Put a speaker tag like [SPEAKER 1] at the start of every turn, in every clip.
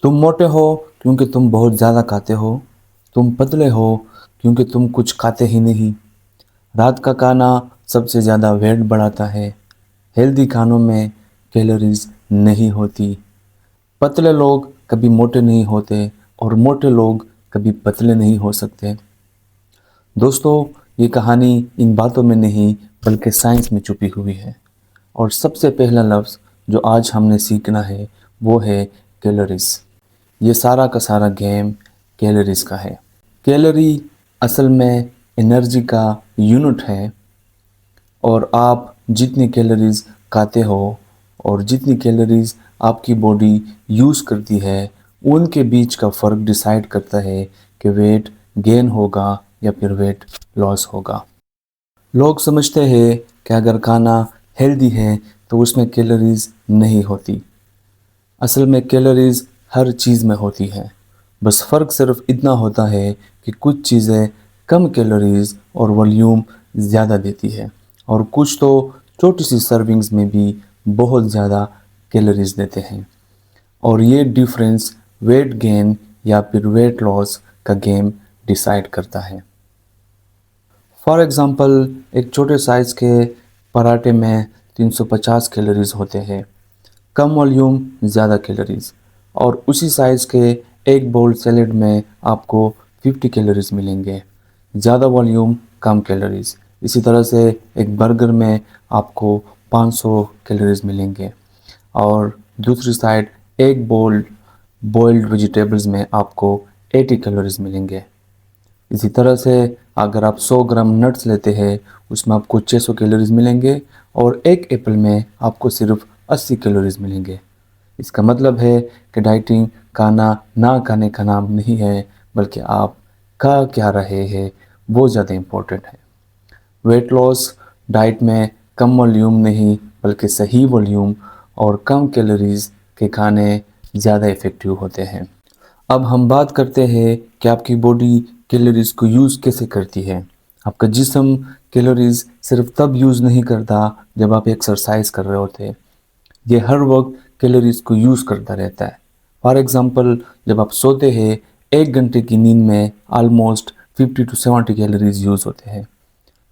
[SPEAKER 1] तुम मोटे हो क्योंकि तुम बहुत ज़्यादा खाते हो। तुम पतले हो क्योंकि तुम कुछ खाते ही नहीं। रात का खाना सबसे ज़्यादा वेट बढ़ाता है। हेल्दी खानों में कैलोरीज नहीं होती। पतले लोग कभी मोटे नहीं होते और मोटे लोग कभी पतले नहीं हो सकते। दोस्तों, ये कहानी इन बातों में नहीं बल्कि साइंस में छुपी हुई है। और सबसे पहला लफ्ज़ जो आज हमने सीखना है वो है कैलोरीज। ये सारा का सारा गेम कैलोरीज का है। कैलोरी असल में एनर्जी का यूनिट है और आप जितनी कैलोरीज खाते हो और जितनी कैलोरीज आपकी बॉडी यूज़ करती है उनके बीच का फ़र्क डिसाइड करता है कि वेट गेन होगा या फिर वेट लॉस होगा। लोग समझते हैं कि अगर खाना हेल्दी है तो उसमें कैलोरीज नहीं होती। असल में कैलोरीज हर चीज़ में होती है। बस फ़र्क सिर्फ इतना होता है कि कुछ चीज़ें कम कैलोरीज और वॉल्यूम ज़्यादा देती है और कुछ तो छोटी सी सर्विंग्स में भी बहुत ज़्यादा कैलोरीज देते हैं। और ये डिफरेंस वेट गेन या फिर वेट लॉस का गेम डिसाइड करता है। फॉर एग्ज़ाम्पल, एक छोटे साइज़ के पराठे में 350 कैलोरीज होते हैं, कम वॉल्यूम ज़्यादा कैलोरीज। और उसी साइज़ के एक बाउल सैलेड में आपको 50 कैलोरीज मिलेंगे, ज़्यादा वॉल्यूम कम कैलोरीज। इसी तरह से एक बर्गर में आपको 500 कैलोरीज मिलेंगे और दूसरी साइड एक बाउल बॉइल्ड वेजिटेबल्स में आपको 80 कैलोरीज मिलेंगे। इसी तरह से अगर आप 100 ग्राम नट्स लेते हैं उसमें आपको 600 कैलोरीज मिलेंगे और एक एप्पल में आपको सिर्फ 80 कैलोरीज मिलेंगे। इसका मतलब है कि डाइटिंग खाना ना खाने का नाम नहीं है बल्कि आप खा क्या रहे हैं वो ज़्यादा इम्पोर्टेंट है। वेट लॉस डाइट में कम वॉल्यूम नहीं बल्कि सही वॉल्यूम और कम कैलोरीज के खाने ज़्यादा इफ़ेक्टिव होते हैं। अब हम बात करते हैं कि आपकी बॉडी कैलोरीज को यूज़ कैसे करती है। आपका जिस्म कैलोरीज सिर्फ तब यूज़ नहीं करता जब आप एक्सरसाइज कर रहे होते। ये हर वक्त कैलोरीज को यूज़ करता रहता है। फॉर एग्ज़ाम्पल, जब आप सोते हैं 1 घंटे की नींद में ऑलमोस्ट 50 to 70 कैलोरीज यूज़ होते हैं।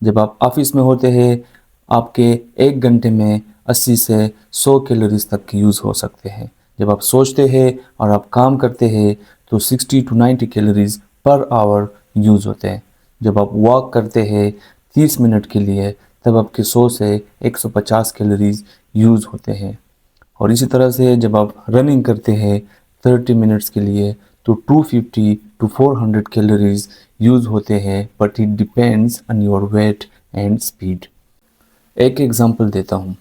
[SPEAKER 1] जब आप ऑफिस में होते हैं आपके 1 घंटे में 80 से 100 कैलोरीज तक की यूज़ हो सकते हैं। जब आप सोचते हैं और आप काम करते हैं तो 60 to 90 calories per hour use होते हैं। जब आप वॉक करते हैं 30 मिनट के लिए तब आपके 100 से 150 कैलोरीज यूज़ होते हैं। और इसी तरह से जब आप रनिंग करते हैं 30 मिनट्स के लिए तो 250 to 400 कैलोरीज यूज़ होते हैं, but it depends on your weight and speed. एक एग्जांपल देता हूँ।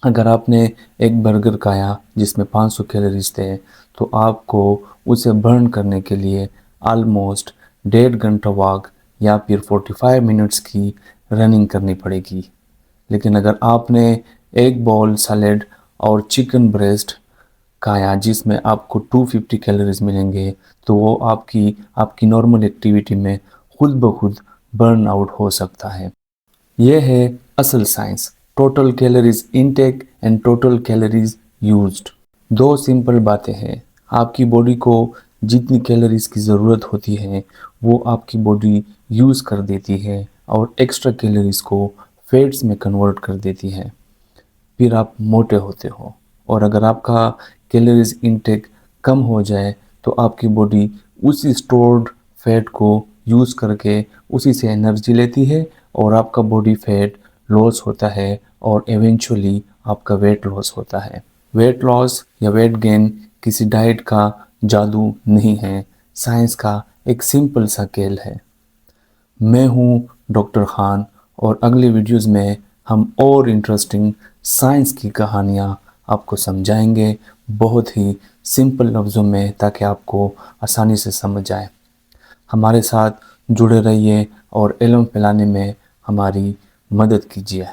[SPEAKER 1] अगर आपने एक बर्गर खाया जिसमें 500 कैलोरीज थे तो आपको उसे बर्न करने के लिए ऑलमोस्ट 1.5 घंटा वॉक या फिर 45 मिनट्स की रनिंग करनी पड़ेगी। लेकिन अगर आपने एक बाउल सैलेड और चिकन ब्रेस्ट खाया जिसमें आपको 250 कैलोरीज मिलेंगे तो वो आपकी नॉर्मल एक्टिविटी में खुद ब खुद बर्न आउट हो सकता है। यह है असल science, total calories intake and total calories used. दो सिंपल बातें हैं। आपकी बॉडी को जितनी कैलोरीज की ज़रूरत होती है वो आपकी बॉडी यूज़ कर देती है और एक्स्ट्रा कैलोरीज को फैट्स में कन्वर्ट कर देती है। फिर आप मोटे होते हो। और अगर आपका कैलोरीज इनटेक कम हो जाए तो आपकी बॉडी उसी स्टोर्ड फैट को यूज़ करके उसी से एनर्जी लेती है और आपका बॉडी फैट लॉस होता है और एवेंचुअली आपका वेट लॉस होता है। वेट लॉस या वेट गेन किसी डाइट का जादू नहीं है, साइंस का एक सिंपल सा खेल है। मैं हूँ डॉक्टर खान और अगले वीडियोज़ में हम और इंटरेस्टिंग साइंस की कहानियाँ आपको समझाएंगे बहुत ही सिंपल लफ्ज़ों में ताकि आपको आसानी से समझ आए। हमारे साथ जुड़े रहिए और इल्म फैलाने में हमारी मदद कीजिए।